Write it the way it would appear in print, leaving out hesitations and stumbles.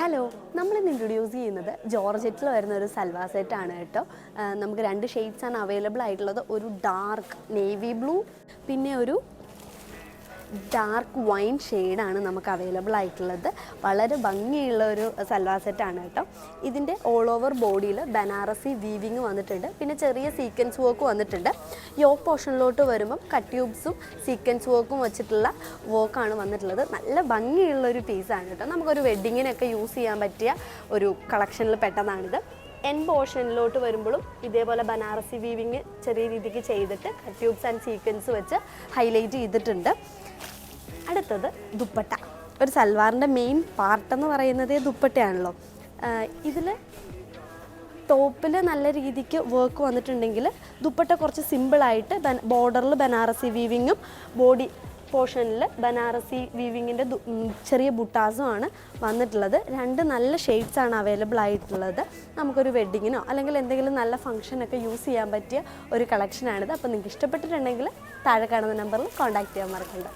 Hello, നമ്മളിന്ന് introduce ചെയ്യുന്നത് ജോർജറ്റിൽ വരുന്ന ഒരു സൽവാർ സെറ്റാണ് കേട്ടോ. നമുക്ക് രണ്ട് ഷെയ്ഡ്സാണ് അവൈലബിൾ ആയിട്ടുള്ളത്. ഒരു ഡാർക്ക് നേവി ബ്ലൂ, പിന്നെ ഒരു ഡാർക്ക് വൈൻ ഷെയ്ഡാണ് നമുക്ക് അവൈലബിൾ ആയിട്ടുള്ളത്. വളരെ ഭംഗിയുള്ള ഒരു സൽവാർ സെറ്റാണ് കേട്ടോ. ഇതിൻ്റെ ഓൾ ഓവർ ബോഡിയിൽ ബനാറസി വീവിങ് വന്നിട്ടുണ്ട്, പിന്നെ ചെറിയ സീക്വൻസ് വർക്ക് വന്നിട്ടുണ്ട്. യോക്ക് പോർഷനിലോട്ട് വരുമ്പം കട്ട് ട്യൂബ്സും സീക്വൻസ് വർക്കും വെച്ചിട്ടുള്ള വർക്കാണ് വന്നിട്ടുള്ളത്. നല്ല ഭംഗിയുള്ളൊരു പീസാണ് കേട്ടോ. നമുക്കൊരു വെഡ്ഡിങ്ങിനൊക്കെ യൂസ് ചെയ്യാൻ പറ്റിയ ഒരു കളക്ഷനിൽ പെട്ടതാണിത്. എൻ പോർഷനിലോട്ട് വരുമ്പോഴും ഇതേപോലെ ബനാറസി വീവിങ് ചെറിയ രീതിക്ക് ചെയ്തിട്ട് കട്ട് ട്യൂബ്സ് ആൻഡ് സീക്വൻസ് വെച്ച് ഹൈലൈറ്റ് ചെയ്തിട്ടുണ്ട്. അടുത്തത് ദുപ്പട്ട. ഒരു സൽവാറിൻ്റെ മെയിൻ പാർട്ടെന്ന് പറയുന്നത് ദുപ്പട്ടയാണല്ലോ. ഇതിൽ ടോപ്പിൽ നല്ല രീതിക്ക് വർക്ക് വന്നിട്ടുണ്ടെങ്കിൽ ദുപ്പട്ട കുറച്ച് സിമ്പിളായിട്ട് ബോർഡറിൽ ബനാറസി വീവിങ്ങും ബോഡി പോർഷനിൽ ബനാറസി വീവിങ്ങിൻ്റെ ചെറിയ ബുട്ടാസുമാണ് വന്നിട്ടുള്ളത്. രണ്ട് നല്ല ഷെയ്ഡ്സാണ് അവൈലബിൾ ആയിട്ടുള്ളത്. നമുക്കൊരു വെഡ്ഡിങ്ങിനോ അല്ലെങ്കിൽ എന്തെങ്കിലും നല്ല ഫംഗ്ഷനൊക്കെ യൂസ് ചെയ്യാൻ പറ്റിയ ഒരു കളക്ഷനാണിത്. അപ്പോൾ നിങ്ങൾക്ക് ഇഷ്ടപ്പെട്ടിട്ടുണ്ടെങ്കിൽ താഴെ കാണുന്ന നമ്പറിൽ കോൺടാക്റ്റ് ചെയ്യാൻ മറക്കണ്ട.